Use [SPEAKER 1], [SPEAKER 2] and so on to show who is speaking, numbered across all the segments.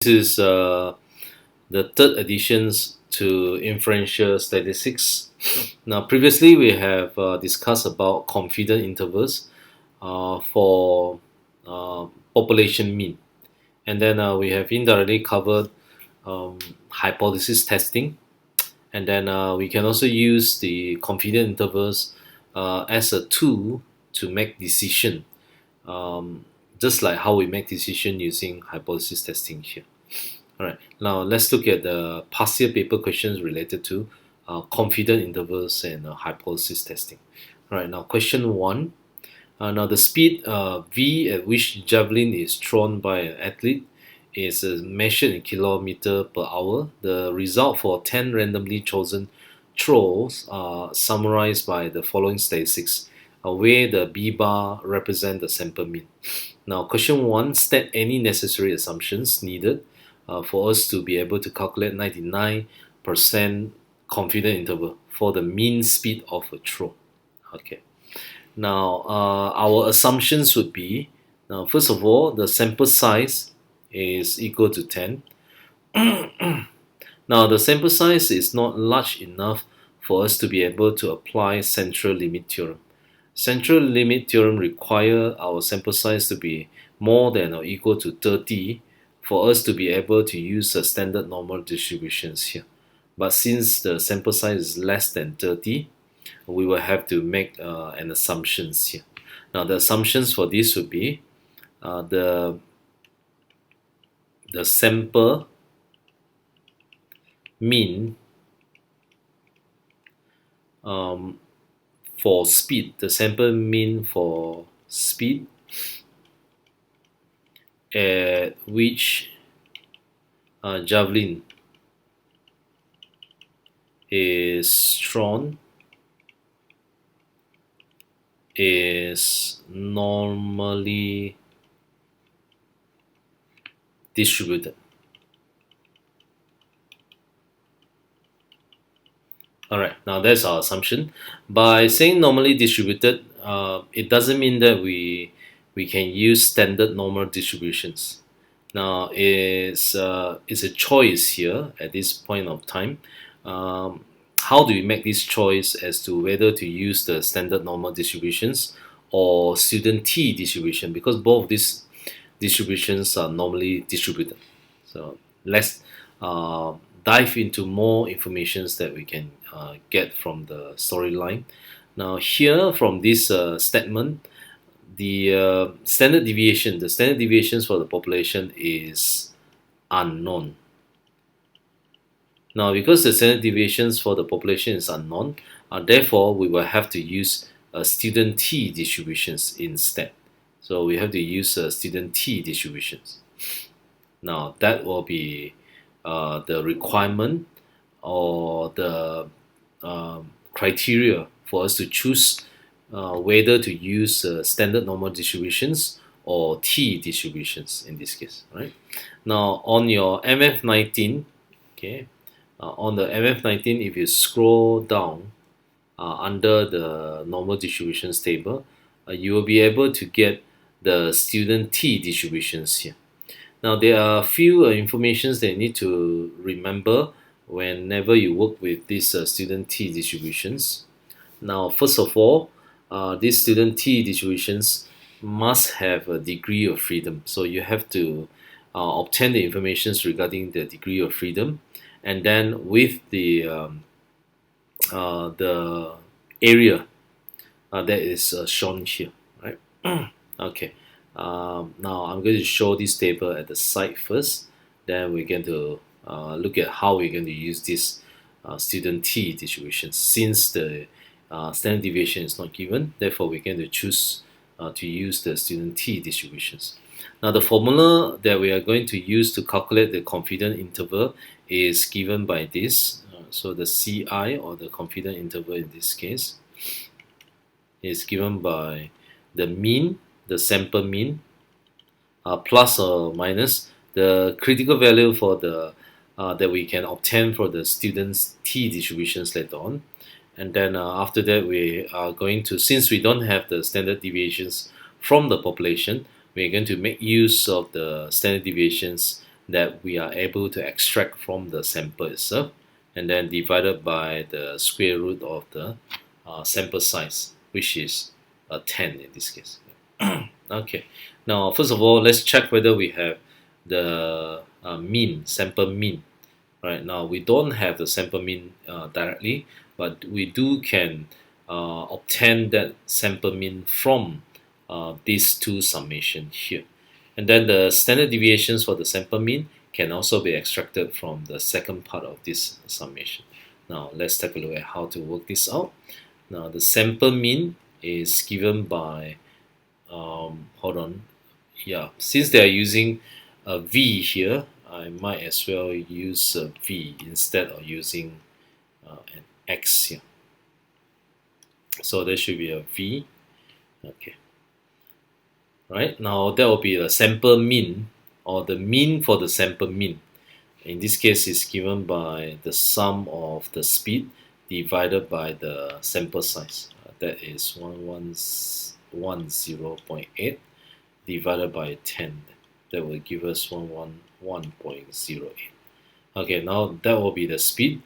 [SPEAKER 1] This is the third editions to inferential statistics. Now, previously we have discussed about confidence intervals for uh, population mean, and then we have indirectly covered um, hypothesis testing, and then we can also use the confidence intervals as a tool to make decision, um, just like how we make decision using hypothesis testing here. All right, now let's look at the past year paper questions related to confidence intervals and hypothesis testing. All right, now question one. Now the speed v at which javelin is thrown by an athlete is measured in kilometer per hour. The result for 10 randomly chosen throws are summarized by the following statistics, where the B bar represent the sample mean. Now question one, state any necessary assumptions needed for us to be able to calculate 99% confidence interval for the mean speed of a throw. Okay. Now, our assumptions would be, now first of all, the sample size is equal to 10. Now, the sample size is not large enough for us to be able to apply central limit theorem. Central limit theorem require our sample size to be more than or equal to 30 for us to be able to use a standard normal distributions here. But since the sample size is less than 30, we will have to make an assumptions here. Now the assumptions for this would be the sample mean for speed, the sample mean for speed at which javelin is thrown is normally distributed. All right, now that's our assumption. By saying normally distributed, it doesn't mean that we can use standard normal distributions. Now it's a choice here at this point of time. How do we make this choice as to whether to use the standard normal distributions or student t distribution, because both of these distributions are normally distributed. So let's dive into more informations that we can get from the storyline. Now here from this statement, the the standard deviations for the population is unknown. Now, because the standard deviations for the population is unknown, therefore we will have to use student t distributions instead. So we have to use student t distributions. Now that will be the requirement or the criteria for us to choose whether to use standard normal distributions or t distributions in this case, right? Now on your MF19, okay, on the MF19, if you scroll down under the normal distributions table, you will be able to get the student t distributions here. Now there are a few informations that you need to remember whenever you work with these student t distributions. Now first of all, these student t distributions must have a degree of freedom. So you have to obtain the information regarding the degree of freedom, and then with the area that is shown here, right? Okay. Now I'm going to show this table at the side first. Then we're going to look at how we're going to use this student t distribution. Since the standard deviation is not given, therefore we're going to choose to use the student t distributions. Now the formula that we are going to use to calculate the confidence interval is given by this. So the CI, or the confidence interval in this case, is given by the mean, the sample mean, plus or minus the critical value for the that we can obtain for the students t distributions later on. And then after that, we are going to, since we don't have the standard deviations from the population, we're going to make use of the standard deviations that we are able to extract from the sample itself, and then divided by the square root of the sample size, which is 10 in this case. Okay, now first of all, let's check whether we have the sample mean. Right now, we don't have the sample mean directly, but we can obtain that sample mean from these two summations here. And then the standard deviations for the sample mean can also be extracted from the second part of this summation. Now let's take a look at how to work this out. Now the sample mean is given by, hold on, yeah, since they are using a V here, I might as well use a V instead of using an X here. So there should be a V. Okay. Right, now that will be the sample mean, or the mean for the sample mean. In this case, is given by the sum of the speed divided by the sample size. That is 110.8 divided by 10. That will give us 111.08. Okay, now that will be the speed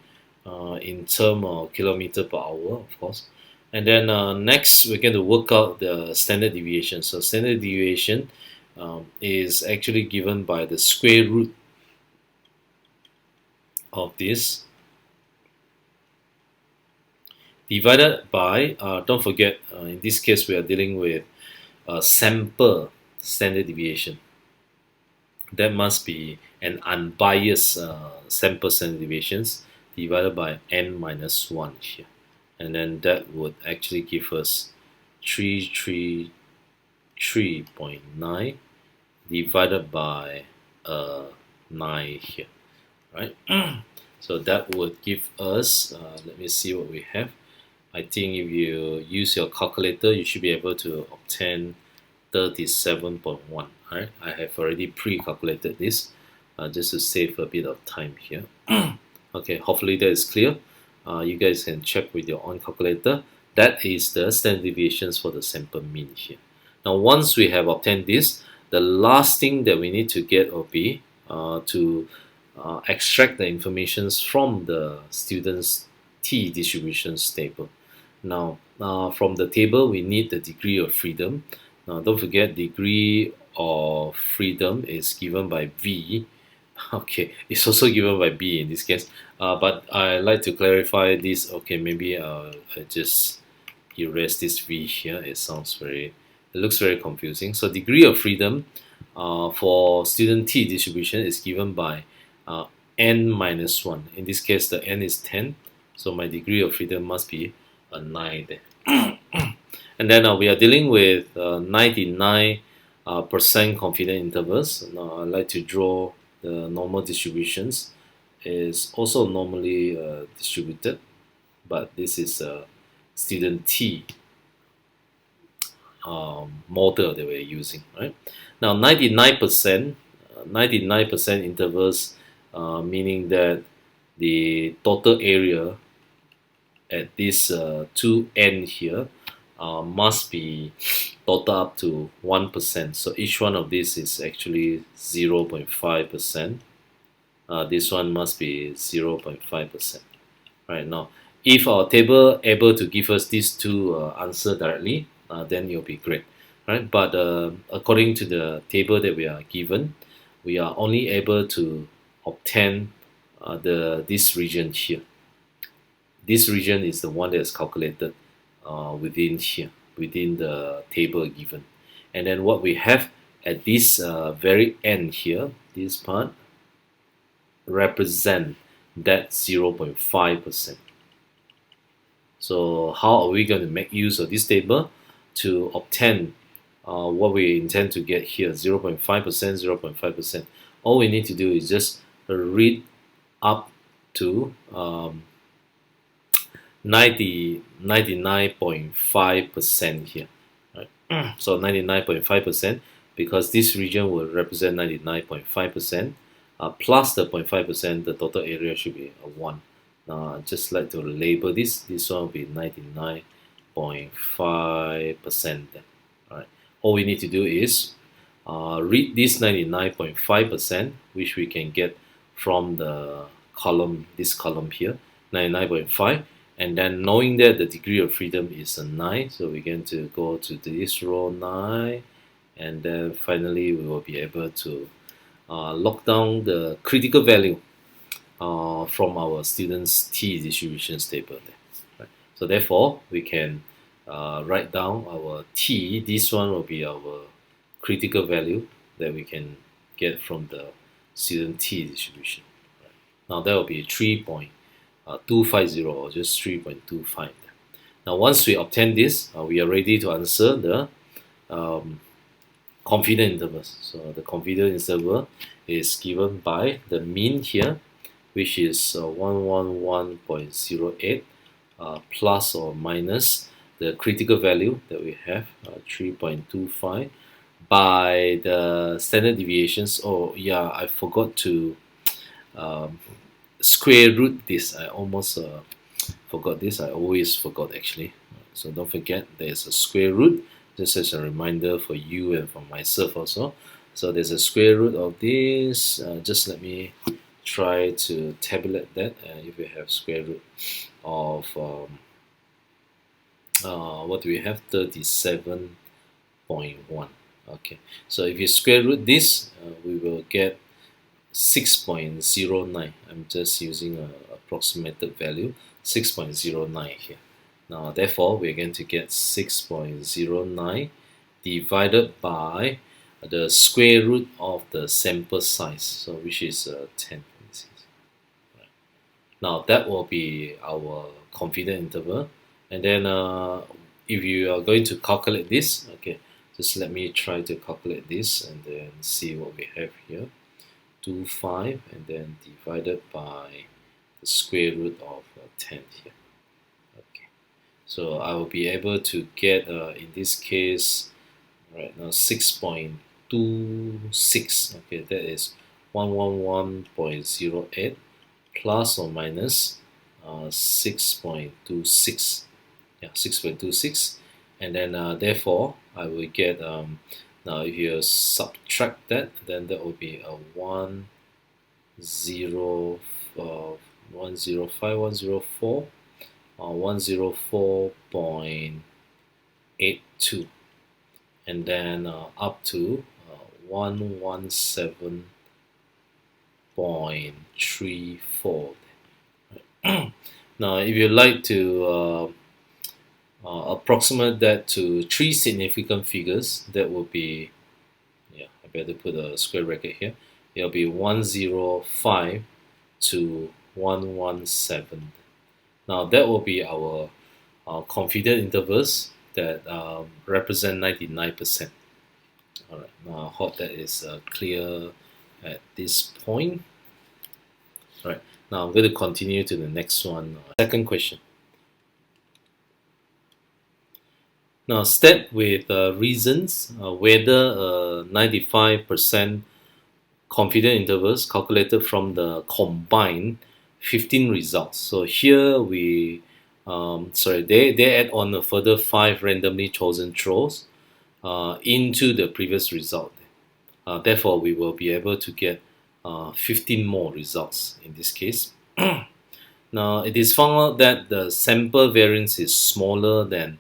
[SPEAKER 1] in terms of kilometer per hour, of course. And then next, we're going to work out the standard deviation. So standard deviation is actually given by the square root of this divided by, don't forget, in this case, we are dealing with sample standard deviation. That must be an unbiased sample standard deviations divided by n minus 1 here. And then that would actually give us 333.9 divided by 9 here, right? So that would give us, let me see what we have. I think if you use your calculator, you should be able to obtain 37.1. Right? I have already pre-calculated this just to save a bit of time here. Okay, hopefully that is clear. You guys can check with your own calculator. That is the standard deviations for the sample mean here. Now, once we have obtained this, the last thing that we need to get will be to extract the information from the student's t distributions table. Now, from the table, we need the degree of freedom. Now, don't forget, degree of freedom is given by V. Okay, it's also given by B in this case. But I like to clarify this. Okay, maybe I just erase this V here. It looks very confusing. So degree of freedom for student T distribution is given by n minus 1. In this case, the n is 10. So my degree of freedom must be a 9 there. And then we are dealing with 99% confidence intervals. Now I like to draw the normal distributions. Is also normally distributed, but this is a student T model that we're using, right? Now 99% intervals, meaning that the total area at this 2n here must be total up to 1%. So each one of these is actually 0.5%. This one must be 0.5%. Right now, if our table able to give us these two answer directly, then it'll be great, right? But according to the table that we are given, we are only able to obtain this region here. This region is the one that is calculated within here, within the table given. And then what we have at this very end here, this part, represent that 0.5%. So how are we going to make use of this table to obtain what we intend to get here, 0.5%, 0.5%? All we need to do is just read up to 99.5% here, right? So 99.5%, because this region will represent 99.5%. Plus the 0.5%, the total area should be a 1. Just like to label this. This one will be 99.5%. All right. All we need to do is read this 99.5%, which we can get from the column, this column here, 99.5, and then knowing that the degree of freedom is a 9, so we're going to go to this row 9, and then finally we will be able to lock down the critical value from our students' t distributions table there. Right? So therefore, we can write down our t. This one will be our critical value that we can get from the student t distribution. Right? Now that will be 3.250 or just 3.25. Now once we obtain this, we are ready to answer the confidence intervals. So the confidence interval is given by the mean here, which is 111.08 plus or minus the critical value that we have, 3.25, by the standard deviations. Oh yeah, I forgot to square root this. I almost forgot this. I always forgot actually. So don't forget there's a square root, just as a reminder for you and for myself also. So there's a square root of this. Just let me try to tabulate that. If we have square root of what do we have, 37.1. Okay, so if you square root this, we will get 6.09. I'm just using a approximated value, 6.09 here. Now therefore we're going to get 6.09 divided by the square root of the sample size, so which is 10. Right. Now that will be our confidence interval, and then if you are going to calculate this, okay, just let me try to calculate this and then see what we have here. 25 and then divided by the square root of 10 here. Okay, so I will be able to get in this case right now 6.26. Okay, that is 111.08 plus or minus 6.26. Yeah, 6.26, and then therefore I will get now if you subtract that, then that will be a 105, 104, 104.82, and then up to 117.34. Now if you like to approximate that to 3 significant figures, that will be, yeah, I better put a square bracket here. It'll be 105 to 117. Now that will be our confidence intervals that represent 99%. All right. Now I hope that is clear at this point. All right. Now I'm going to continue to the next one. Second question. Now state with reasons whether 95% confidence intervals calculated from the combined 15 results. So here we, they add on a further 5 randomly chosen throws into the previous result. Therefore, we will be able to get 15 more results in this case. Now, it is found out that the sample variance is smaller than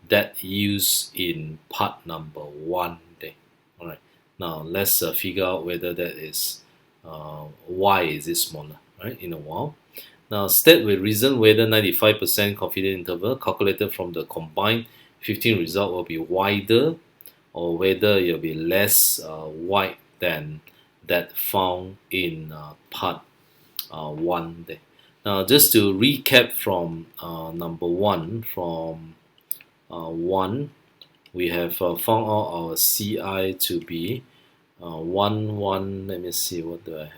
[SPEAKER 1] that used in part number 1 there. All right. Now let's figure out whether that is why is it smaller, right? In a while. Now state with reason whether 95% confidence interval calculated from the combined 15 result will be wider, or whether it will be less wide than that found in part 1 there. Now just to recap from number 1, from 1, we have found out our CI to be 1, let me see what the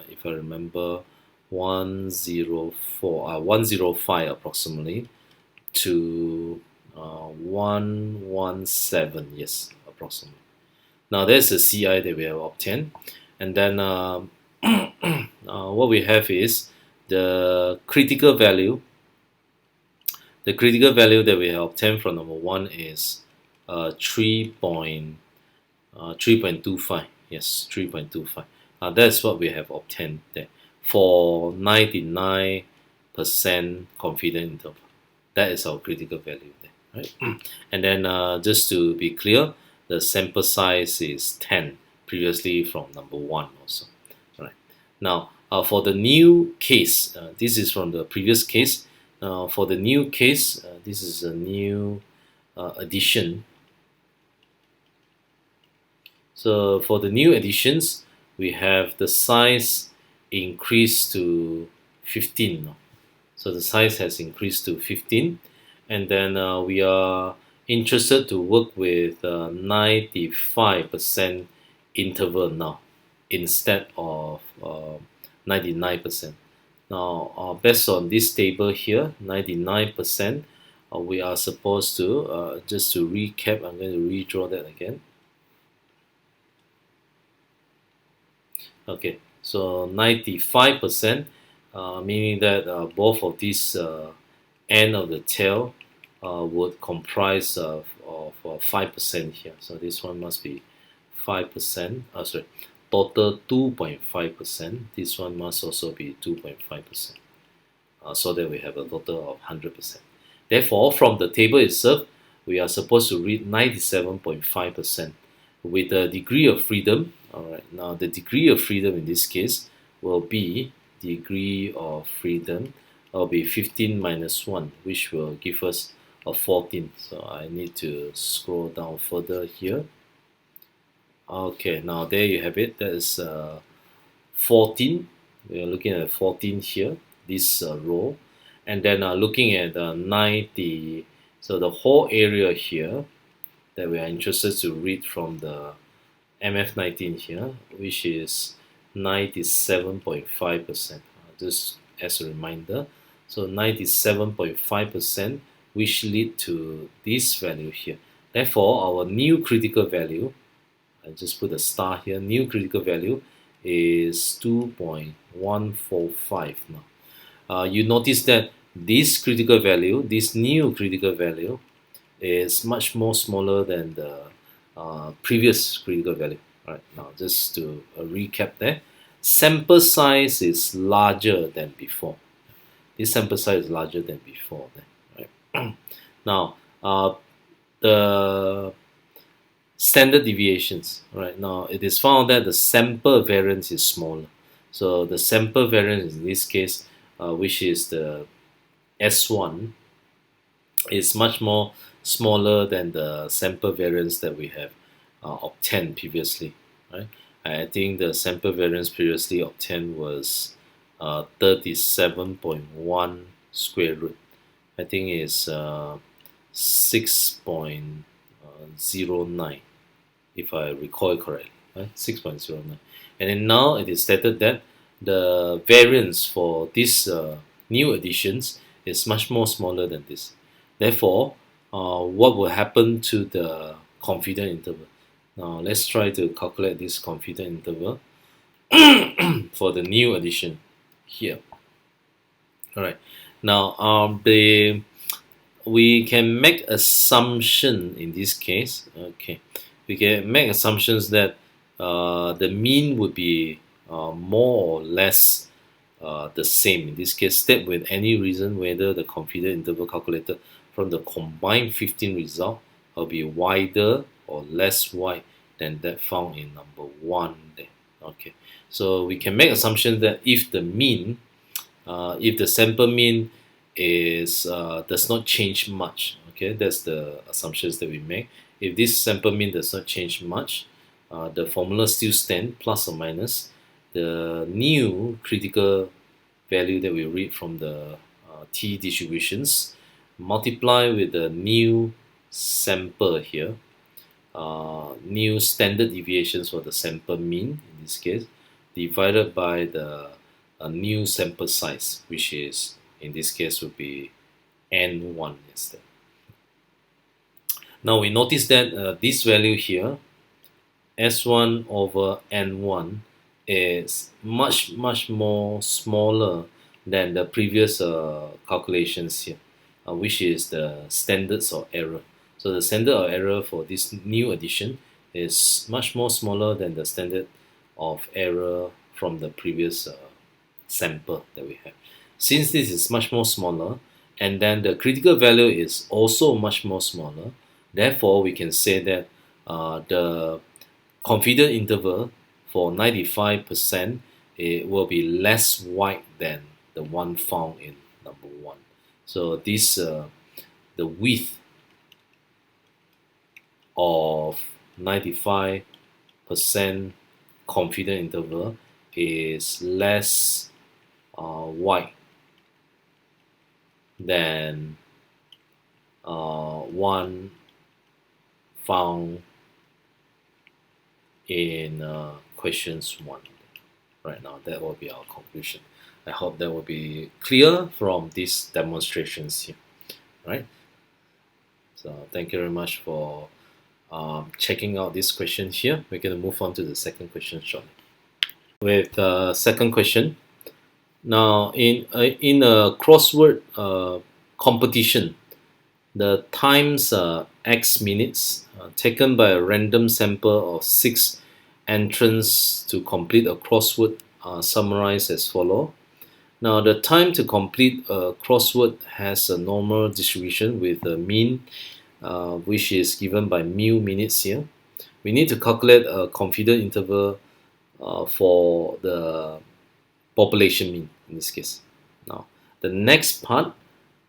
[SPEAKER 1] if I remember, 104, 105 approximately to 117, yes, approximately. Now there's the CI that we have obtained, and then what we have is the critical value. The critical value that we have obtained from number 1 is 3.2 3.25. Yes, 3.25. That's what we have obtained there for 99% confidence interval. That is our critical value there, right? And then just to be clear, the sample size is 10, previously from number 1 also. All right. Now, for the new case, this is from the previous case. For the new case, this is a new addition. So for the new additions, we have the size increased to 15. So the size has increased to 15, and then we are interested to work with 95% interval now instead of 99%. Now, based on this table here, 99%, we are supposed to, just to recap, I'm going to redraw that again. Okay, so 95%, meaning that both of these end of the tail would comprise of 5% here. So this one must be 5%. Sorry, total 2.5%. This one must also be 2.5%. So that we have a total of 100%. Therefore, from the table itself, we are supposed to read 97.5% with a degree of freedom. All right, now the degree of freedom in this case will be degree of freedom will be 15 minus 1, which will give us a 14. So I need to scroll down further here. Okay, now there you have it. That is 14. We are looking at 14 here, this row, and then looking at 90. So the whole area here that we are interested to read from the MF19 here, which is 97.5%. Just as a reminder, so 97.5%, which lead to this value here. Therefore, our new critical value, I just put a star here, new critical value is 2.145 now. You notice that this critical value, this new critical value, is much more smaller than the previous critical value. All right, now just to recap there, sample size is larger than before. This sample size is larger than before. There, right? Now, the standard deviations. Right now, it is found that the sample variance is smaller. So the sample variance in this case, which is the S1, is much more smaller than the sample variance that we have obtained previously. Right? I think the sample variance previously obtained was 37.1 square root. I think it's 6.09, if I recall correctly. Right? 6.09. And then now it is stated that the variance for these new additions is much more smaller than this. Therefore, what will happen to the confidence interval? Now let's try to calculate this confidence interval for the new addition here. All right. Now we can make assumption in this case. Okay, we can make assumptions that the mean would be more or less the same. In this case, state with any reason whether the confidence interval calculated from the combined 15 result will be wider or less wide than that found in number 1 there. Okay, so we can make assumption that if the mean, if the sample mean is does not change much, okay, that's the assumptions that we make. If this sample mean does not change much, the formula still stand plus or minus the new critical value that we read from the t distributions, multiply with the new sample here, new standard deviations for the sample mean in this case, divided by the new sample size, which is in this case would be n1 instead. Now we notice that this value here, s1 over n1, is much more smaller than the previous calculations here, which is the standards of error. So the standard of error for this new addition is much more smaller than the standard of error from the previous sample that we have. Since this is much more smaller, and then the critical value is also much more smaller, therefore we can say that the confidence interval for 95% it will be less wide than the one found in number one. So this the width of 95% confidence interval is less wide than one found in questions 1. Right now, that will be our conclusion. I hope that will be clear from these demonstrations here. Right. So thank you very much for checking out this question here. We're going to move on to the second question shortly. With second question, now in a crossword competition, the times x minutes taken by a random sample of 6 entrants to complete a crossword are summarized as follow. Now the time to complete a crossword has a normal distribution with a mean which is given by mu minutes here. We need to calculate a confidence interval for the population mean in this case. Now the next part,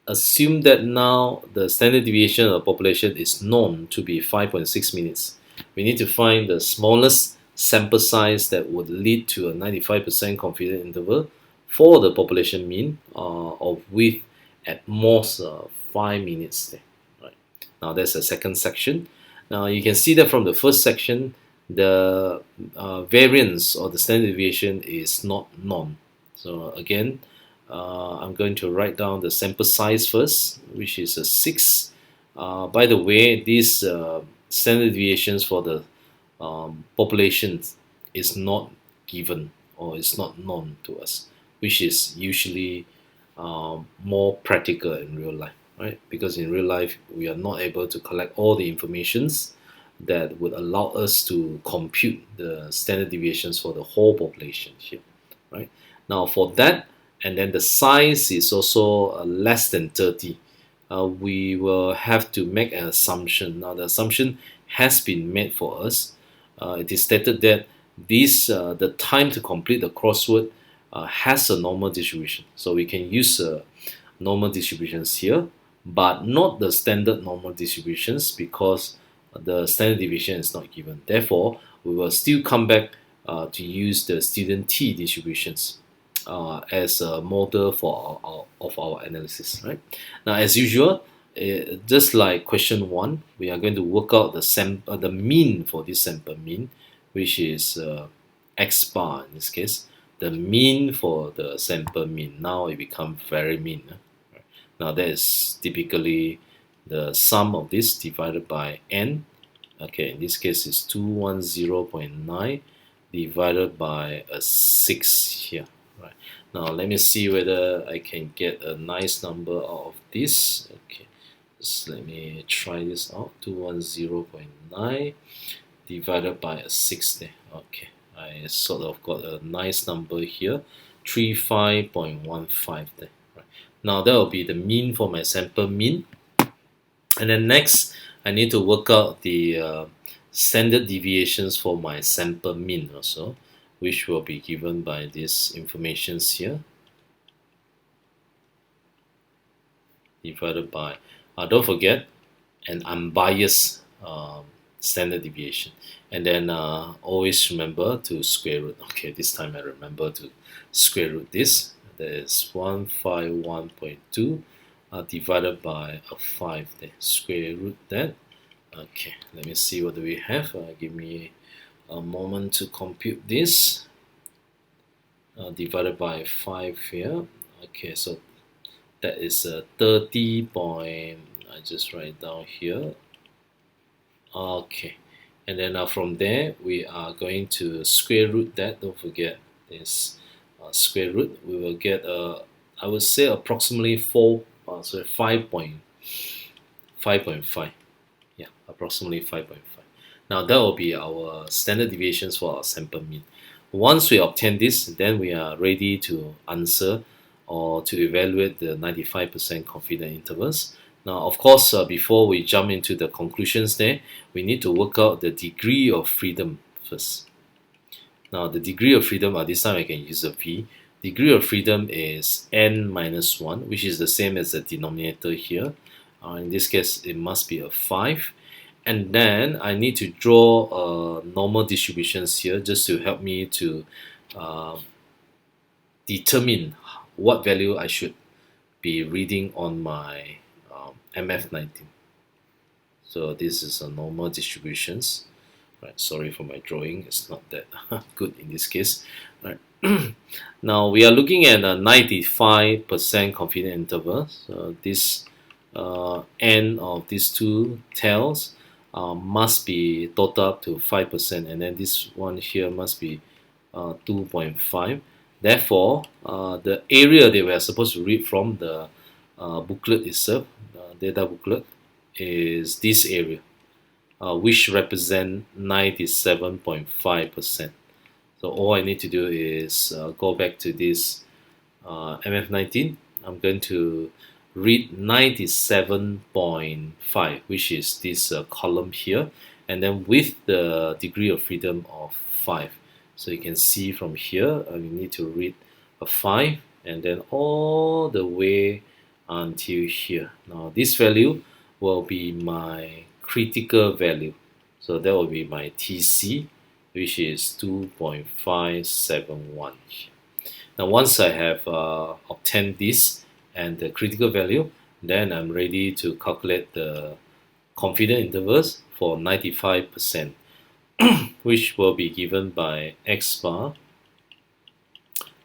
[SPEAKER 1] assume that now the standard deviation of the population is known to be 5.6 minutes. We need to find the smallest sample size that would lead to a 95% confidence interval for the population mean of width at most 5 minutes there. Right. Now that's the second section. Now you can see that from the first section, the variance or the standard deviation is not known. So again, I'm going to write down the sample size first, which is a 6. By the way, these standard deviations for the populations is not given or is not known to us, which is usually more practical in real life, right? Because in real life, we are not able to collect all the informations that would allow us to compute the standard deviations for the whole population here, right? Now for that, and then the size is also less than 30, we will have to make an assumption. Now the assumption has been made for us. It is stated that this the time to complete the crossword has a normal distribution. So we can use normal distributions here, but not the standard normal distributions because the standard deviation is not given. Therefore, we will still come back to use the student t distributions as a model for our analysis, right? Now, as usual, just like question 1, we are going to work out the mean for this sample mean, which is x bar in this case. The mean for the sample mean, now it becomes very mean. Right? Now that is typically the sum of this divided by n. Okay, in this case it's 210.9 divided by a 6 here. Right. Now let me see whether I can get a nice number out of this. Okay, just let me try this out. 210.9 divided by a 6 there. Okay, I sort of got a nice number here, 35.15 there. Right. Now that will be the mean for my sample mean. And then next, I need to work out the standard deviations for my sample mean also, which will be given by these informations here, divided by, don't forget, an unbiased standard deviation. And then always remember to square root. Okay, this time I remember to square root this. That is 151.2 divided by a 5 there. Square root that. Okay, let me see what do we have. Give me a moment to compute this. Divided by 5 here. Okay, so that is 30 point. I just write down here. Okay, and then from there we are going to square root that. Don't forget this square root. We will get I would say approximately 5.5. Yeah, approximately 5.5. Now that will be our standard deviations for our sample mean. Once we obtain this, then we are ready to answer or to evaluate the 95% confidence intervals. Now, of course, before we jump into the conclusions there, we need to work out the degree of freedom first. Now, the degree of freedom, this time I can use a V. Degree of freedom is n minus 1, which is the same as the denominator here. In this case, it must be a 5. And then I need to draw normal distributions here just to help me to determine what value I should be reading on my MF19. So this is a normal distributions. Right, sorry for my drawing, it's not that good in this case. Right. Now we are looking at a 95% confidence interval. So this n of these two tails must be total up to 5%, and then this one here must be 2.5. Therefore, the area that we are supposed to read from the booklet itself, the data booklet, is this area, which represent 97.5%. So all I need to do is go back to this MF19. I'm going to read 97.5, which is this column here, and then with the degree of freedom of 5. So you can see from here, we need to read a 5 and then all the way until here. Now this value will be my critical value. So that will be my TC, which is 2.571. Now once I have obtained this and the critical value, then I'm ready to calculate the confidence intervals for 95%, which will be given by x bar.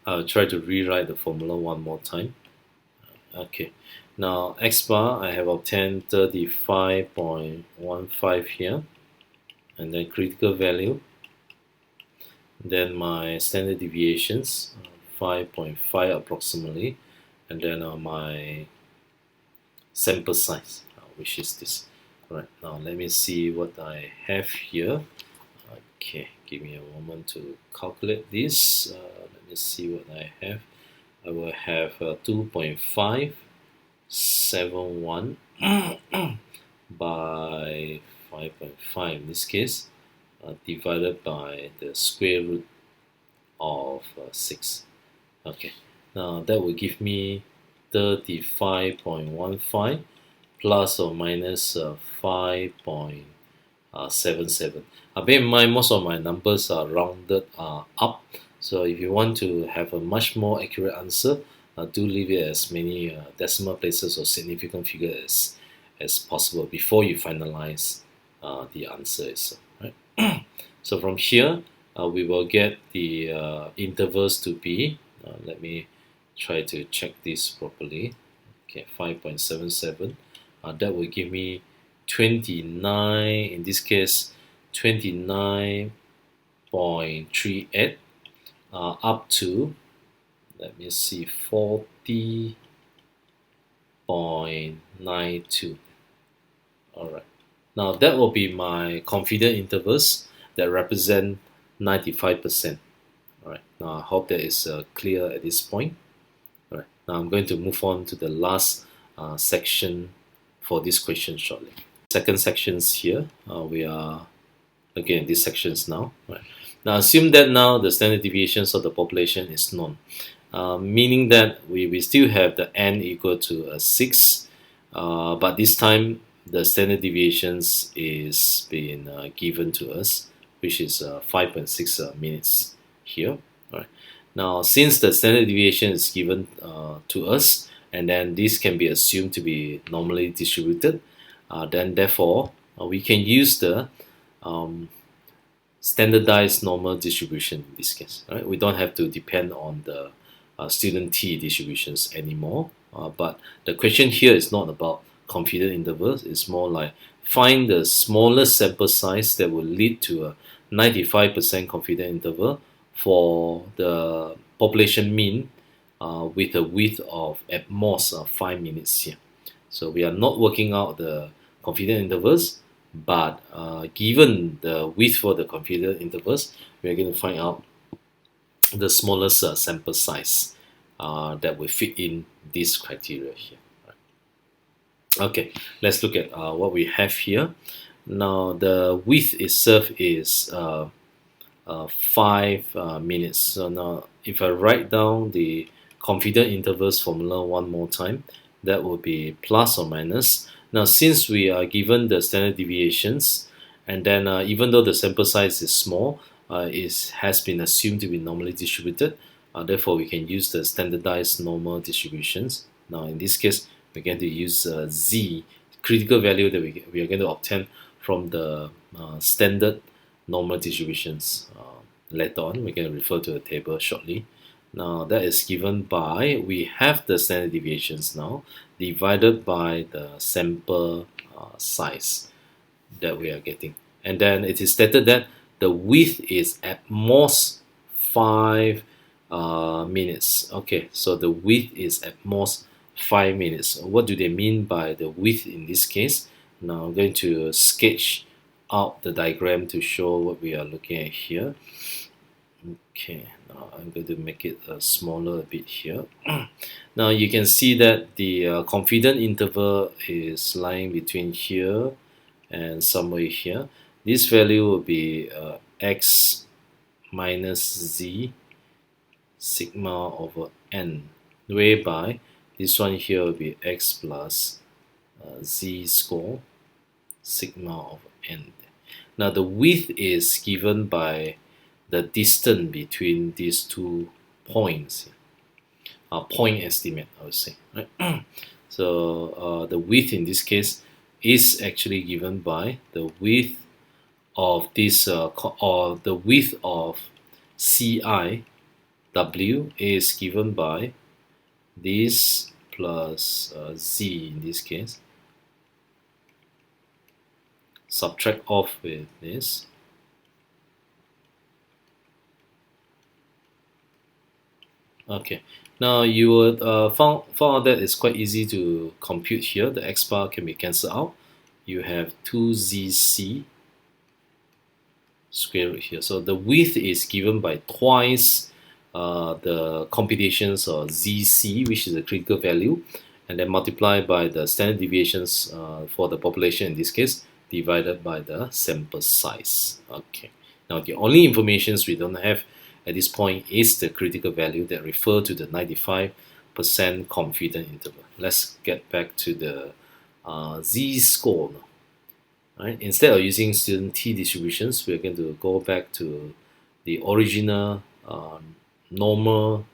[SPEAKER 1] I'll try to rewrite the formula one more time. Okay, now x bar, I have obtained 35.15 here, and then critical value, then my standard deviations 5.5 approximately, and then my sample size, which is this. Right, now let me see what I have here. Okay, give me a moment to calculate this. Let me see what I have. I will have 2.571 by 5.5 in this case, divided by the square root of 6. Okay, now that will give me 35.15 plus or minus 5.77. Bear in mind, most of my numbers are rounded up. So if you want to have a much more accurate answer, do leave it as many decimal places or significant figures as possible before you finalize the answer itself. Right? So from here, we will get the intervals to be, let me try to check this properly. Okay, 5.77. That will give me 29, in this case 29.38 up to, let me see, 40.92. Alright, now that will be my confidence intervals that represent 95%. Alright, now I hope that is clear at this point. Alright, now I'm going to move on to the last section for this question shortly. Second sections here, we are again these sections now. Right. Now assume that now the standard deviations of the population is known, meaning that we still have the n equal to 6, but this time the standard deviations is being given to us, which is 5.6 minutes here. Right. Now since the standard deviation is given to us, and then this can be assumed to be normally distributed, then therefore we can use the standardized normal distribution in this case. Right? We don't have to depend on the student t distributions anymore, but the question here is not about confidence intervals. It's more like find the smallest sample size that will lead to a 95% confidence interval for the population mean with a width of at most 5 minutes here. So we are not working out the confidence intervals, but given the width for the confidence intervals, we are going to find out the smallest sample size that will fit in this criteria here. Okay, let's look at what we have here. Now the width itself is 5 minutes. So now if I write down the confidence intervals formula one more time, that will be plus or minus. Now since we are given the standard deviations, and then even though the sample size is small, it has been assumed to be normally distributed. Therefore, we can use the standardized normal distributions. Now in this case, we're going to use z, critical value that we are going to obtain from the standard normal distributions. Later on, we're going to refer to the table shortly. Now that is given by, we have the standard deviations now, divided by the sample size that we are getting. And then it is stated that the width is at most 5 minutes. Okay, so the width is at most 5 minutes. What do they mean by the width in this case? Now I'm going to sketch out the diagram to show what we are looking at here. Okay, now I'm going to make it smaller a bit here. Now you can see that the confidence interval is lying between here and somewhere here. This value will be x minus z sigma over n, whereby this one here will be x plus z score sigma over n. Now the width is given by the distance between these 2 points. Point estimate, I would say. Right? So the width in this case is actually given by the width of this, or the width of CI W is given by this plus Z in this case. Subtract off with this. Okay, now you would found out that it's quite easy to compute here. The x bar can be cancelled out. You have 2zc square root here. So the width is given by twice the computations of zc, which is the critical value, and then multiplied by the standard deviations for the population in this case, divided by the sample size. Okay. Now the only informations we don't have at this point is the critical value that refer to the 95% confidence interval. Let's get back to the z-score now. Right? Instead of using student t distributions, we're going to go back to the original normal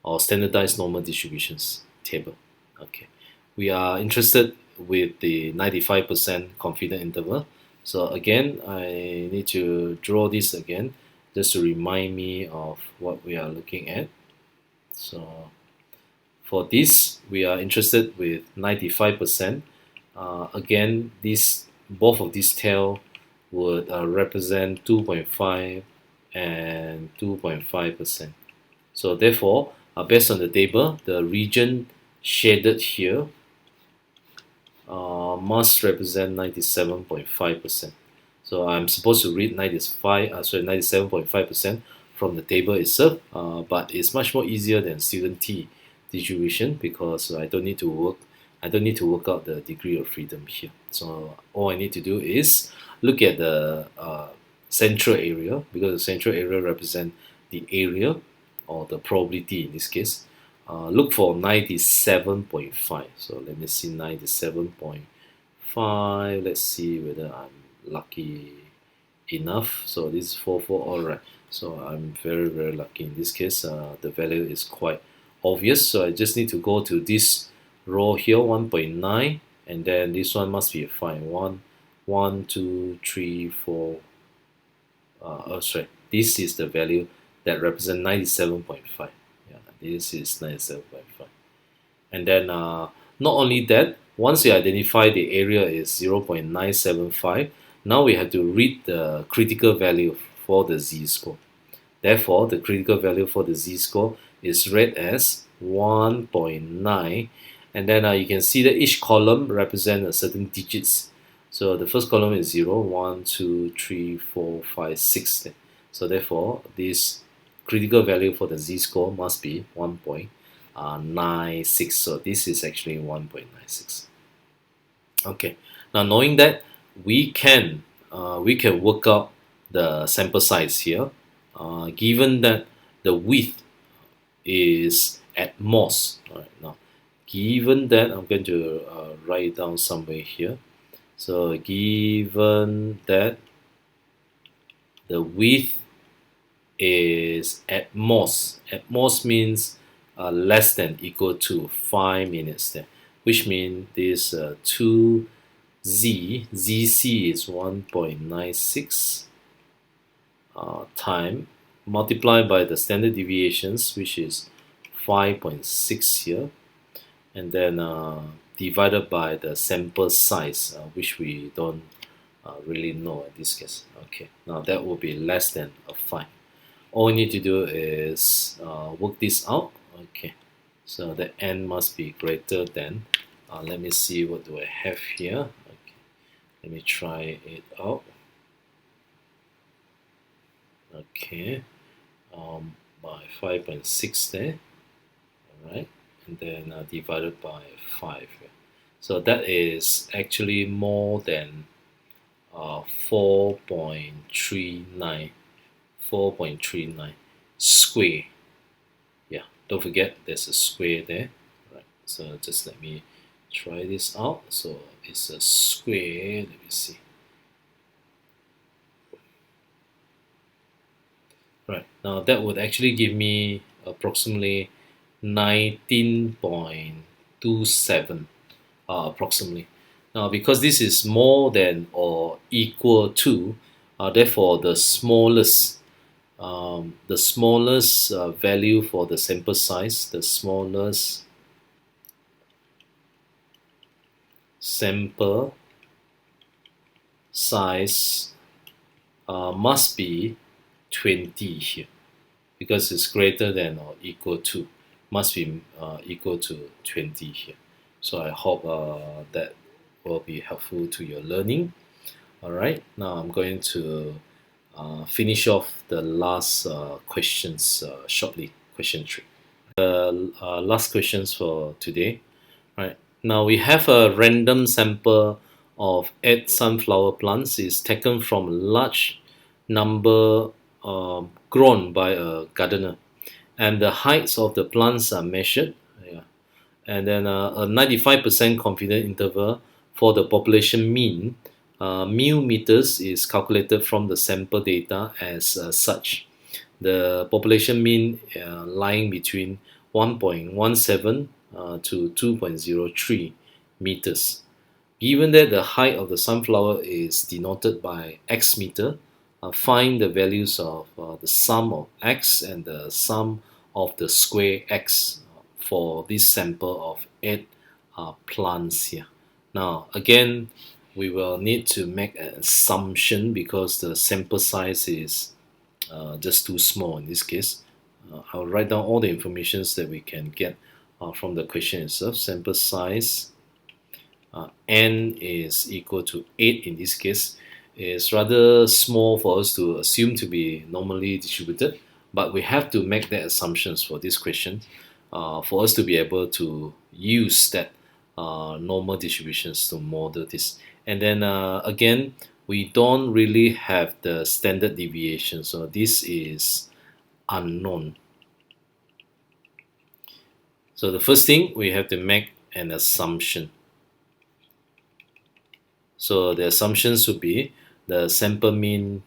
[SPEAKER 1] or standardized normal distributions table. Okay, we are interested with the 95% confidence interval. So again, I need to draw this again just to remind me of what we are looking at. So for this, we are interested with 95%. Again, both of these tail would represent 2.5 and 2.5%. So therefore, based on the table, the region shaded here must represent 97.5%. So I'm supposed to read 97.5% from the table itself, but it's much more easier than student T distribution because I don't need to work out the degree of freedom here. So all I need to do is look at the central area, because the central area represents the area or the probability in this case. Look for 97.5. So let me see 97.5. Let's see whether I'm lucky enough. So this is 44. All right. So I'm very, very lucky in this case. The value is quite obvious. So I just need to go to this row here, 1.9, and then this one must be a 5. 1, 2, 3, 4. Sorry. This is the value that represents 97.5. This is 97.5. And then not only that, once we identify the area is 0.975, now we have to read the critical value for the z-score. Therefore, the critical value for the z-score is read as 1.9, and then you can see that each column represents a certain digits. So the first column is 0, 1, 2, 3, 4, 5, 6. So therefore, this critical value for the z-score must be 1.96. So this is actually 1.96. Okay. Now knowing that, we can work out the sample size here, given that the width is at most. All right. Now, given that, I'm going to write it down somewhere here. So given that the width is at most means less than equal to 5 minutes there, which means this 2z is 1.96 time multiplied by the standard deviations, which is 5.6 here, and then divided by the sample size, which we don't really know in this case. Okay, now that will be less than a 5. All we need to do is work this out. Okay, so the n must be greater than, let me see, what do I have here? Okay, let me try it out. Okay, by 5.6 there, all right, and then divided by 5. So that is actually more than 4.39 square. Yeah, don't forget there's a square there. Right, so just let me try this out. So it's a square, let me see. Right, now that would actually give me approximately 19.27, approximately. Now, because this is more than or equal to, therefore the smallest value for the sample size, the smallest sample size must be 20 here, because it's greater than or equal to, must be equal to 20 here. So I hope that will be helpful to your learning. All right, now I'm going to finish off the last questions shortly. Question 3. The last questions for today. Right, now we have a random sample of 8 sunflower plants is taken from a large number grown by a gardener, and the heights of the plants are measured. Yeah, and then a 95% confidence interval for the population mean mu meters is calculated from the sample data as such. The population mean lying between 1.17 to 2.03 meters. Given that the height of the sunflower is denoted by x meter, find the values of the sum of x and the sum of the square x for this sample of 8 plants here. Now again, we will need to make an assumption because the sample size is just too small in this case. I'll write down all the information that we can get from the question itself. Sample size n is equal to 8 in this case. Is rather small for us to assume to be normally distributed, but we have to make the assumptions for this question for us to be able to use that normal distributions to model this. And then again, we don't really have the standard deviation, so this is unknown. So the first thing, we have to make an assumption. So the assumptions would be the sample mean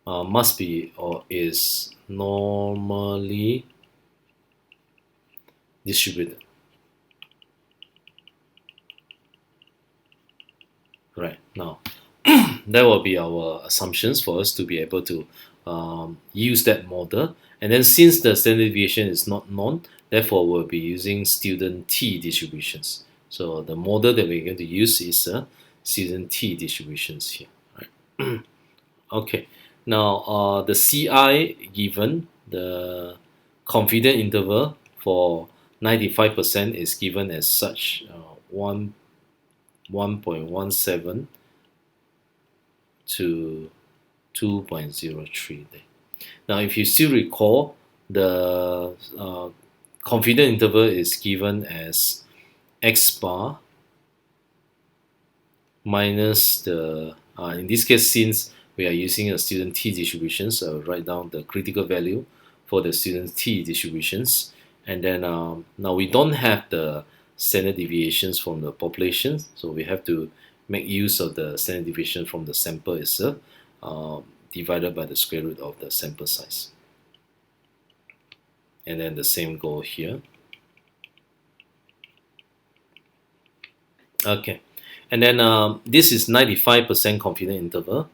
[SPEAKER 1] must be or is normally distributed. Right, now that will be our assumptions for us to be able to use that model. And then since the standard deviation is not known, therefore we'll be using student t distributions. So the model that we're going to use is student t distributions here. Right? Okay, now the CI given, the confidence interval for 95% is given as such 1.17 to 2.03 there. Now, if you still recall, the confidence interval is given as x bar minus the, in this case, since we are using a student t distribution, so I'll write down the critical value for the student t distributions. And then now we don't have the standard deviations from the population, so we have to make use of the standard deviation from the sample itself, divided by the square root of the sample size. And then the same go here. Okay, and then this is 95% confidence interval.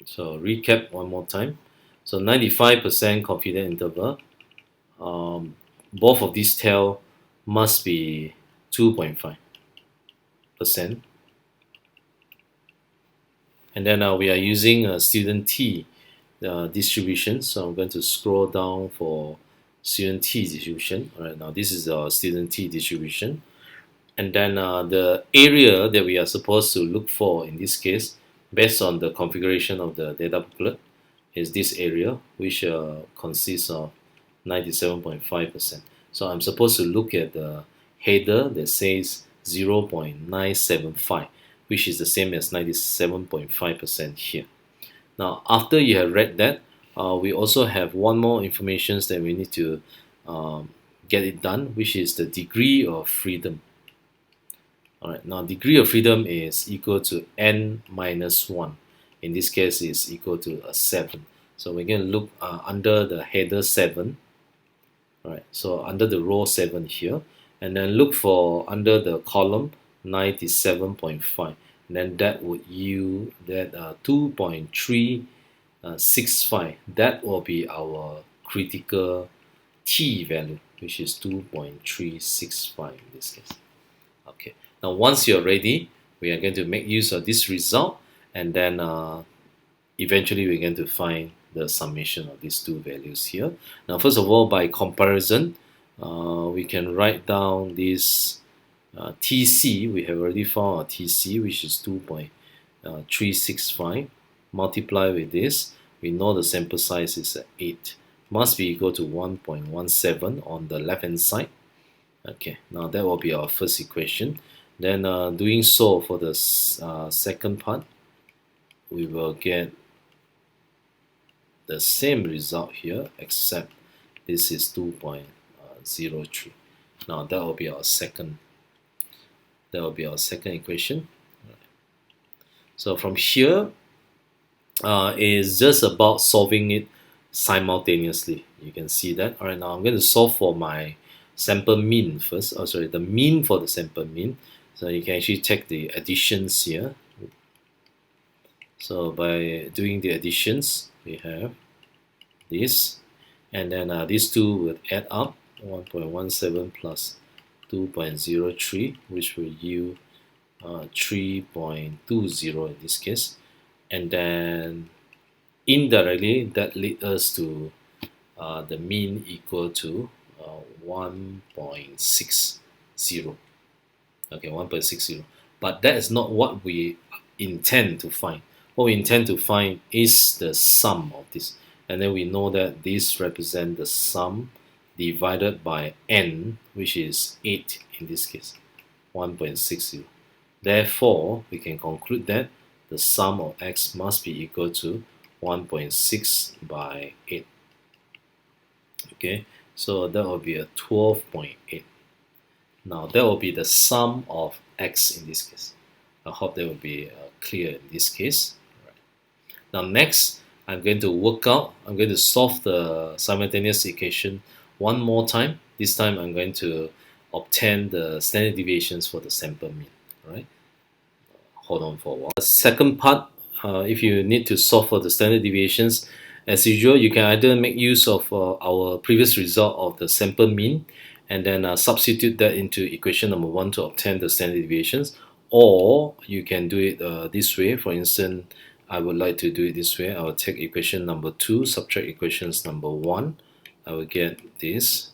[SPEAKER 1] So recap one more time. So 95% confidence interval. Both of these tail must be 2.5%. And then we are using a student t distribution. So I'm going to scroll down for student t distribution. All right, now this is our student t distribution. And then the area that we are supposed to look for in this case, based on the configuration of the data booklet, is this area, which consists of 97.5%. So I'm supposed to look at the header that says 0.975, which is the same as 97.5% here. Now, after you have read that, we also have one more information that we need to get it done, which is the degree of freedom. Alright, now degree of freedom is equal to n minus 1. In this case, is equal to a 7. So we're going to look under the header 7. Alright, so under the row 7 here, and then look for under the column 97.5. And then that would yield that 2.365. That will be our critical t value, which is 2.365 in this case. Okay. Now, once you're ready, we are going to make use of this result, and then eventually we're going to find the summation of these two values here. Now, first of all, by comparison, we can write down this TC. We have already found our TC, which is 2.365. Multiply with this, we know the sample size is 8. Must be equal to 1.17 on the left-hand side. Okay, now that will be our first equation. Then doing so for the second part, we will get the same result here, except this is 2.03. Now that will be our second. That will be our second equation. So from here, it's just about solving it simultaneously. You can see that. All right, now I'm going to solve for my sample mean first. Oh, sorry, the mean for the sample mean. So you can actually check the additions here. So by doing the additions, we have this, and then these two would add up, 1.17 plus 2.03, which will yield 3.20 in this case. And then indirectly, that leads us to the mean equal to 1.60. Okay, 1.60. But that is not what we intend to find. What we intend to find is the sum of this. And then we know that this represents the sum divided by n, which is 8 in this case, 1.60. Therefore, we can conclude that the sum of x must be equal to 1.6 by 8. Okay, so that will be a 12.8. Now that will be the sum of x in this case. I hope that will be clear in this case. Right. Now next, I'm going to solve the simultaneous equation one more time. This time I'm going to obtain the standard deviations for the sample mean. Right? Hold on for a while. The second part, if you need to solve for the standard deviations, as usual, you can either make use of our previous result of the sample mean, and then substitute that into equation number 1 to obtain the standard deviations, or you can do it this way. For instance, I would like to do it this way. I will take equation number 2, subtract equations number 1. I will get this.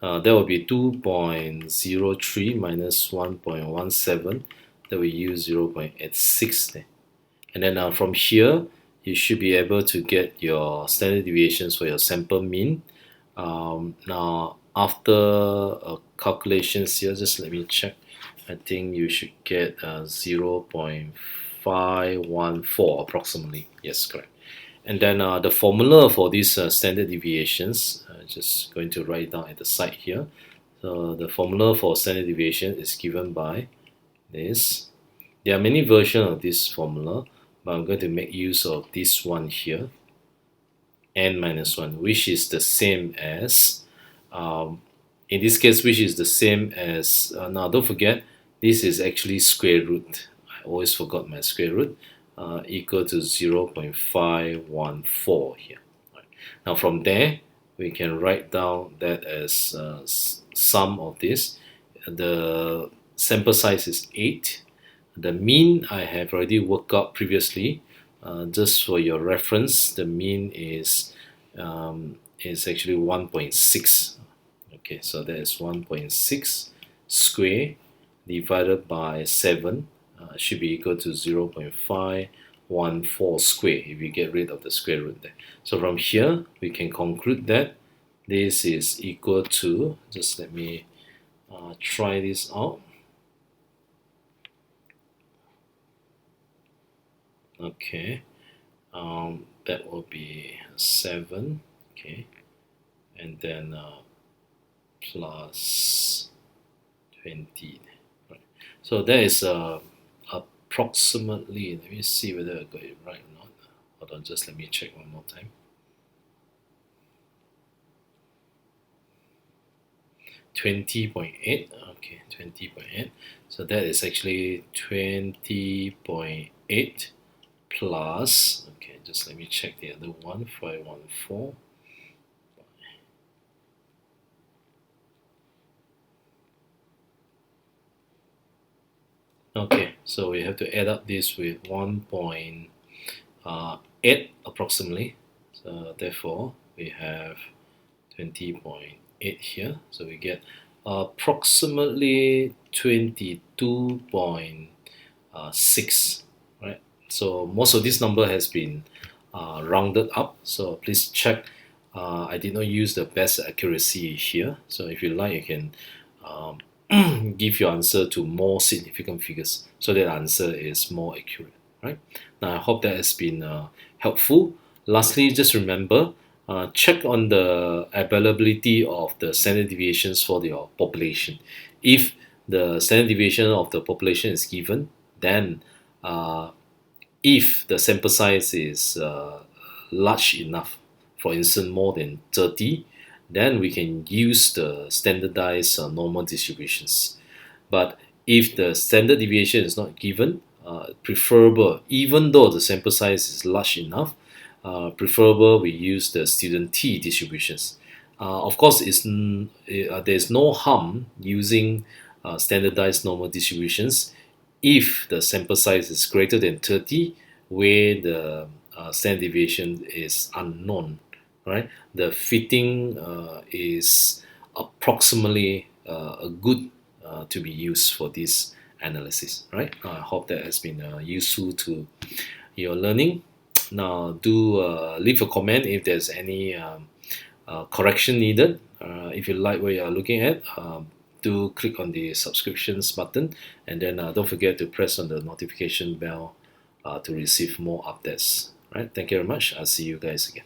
[SPEAKER 1] that will be 2.03 minus 1.17. That will use 0.86 there. And then from here, you should be able to get your standard deviations for your sample mean. Now, after calculations here, just let me check. I think you should get 0.514 approximately. Yes, correct. And then the formula for these standard deviations, just going to write down at the side here. So the formula for standard deviation is given by this. There are many versions of this formula, but I'm going to make use of this one here, n minus 1, which is the same as, in this case, which is the same as, now don't forget, this is actually square root. I always forgot my square root, equal to 0.514 here. Right. Now from there, we can write down that as sum of this. The sample size is 8. The mean I have already worked out previously. Just for your reference, the mean is actually 1.6. Okay, so that is 1.6 square divided by 7 should be equal to 0.514 square if you get rid of the square root there. So from here, we can conclude that this is equal to, just let me try this out. Okay, that will be 7, okay, and then plus 20. Right. So that is approximately, let me see whether I got it right or not. Hold on, just let me check one more time. 20.8, okay, 20.8. So that is actually 20.8 plus, okay, just let me check the other one, 514. Okay, so we have to add up this with 1.8 approximately. So therefore, we have 20.8 here. So we get approximately 22.6, right? So most of this number has been rounded up. So please check. I did not use the best accuracy here. So if you like, you can give your answer to more significant figures so that the answer is more accurate, right? Now I hope that has been helpful. Lastly, just remember, check on the availability of the standard deviations for your population. If the standard deviation of the population is given, then if the sample size is large enough, for instance more than 30, then we can use the standardized normal distributions. But if the standard deviation is not given, preferable, even though the sample size is large enough, preferable we use the student T distributions. Of course, there's no harm using standardized normal distributions if the sample size is greater than 30, where the standard deviation is unknown, right? The fitting is approximately a good to be used for this analysis, right? I hope that has been useful to your learning. Now, do leave a comment if there's any correction needed. If you like what you are looking at, do click on the subscriptions button, and then don't forget to press on the notification bell to receive more updates. Right? Thank you very much. I'll see you guys again.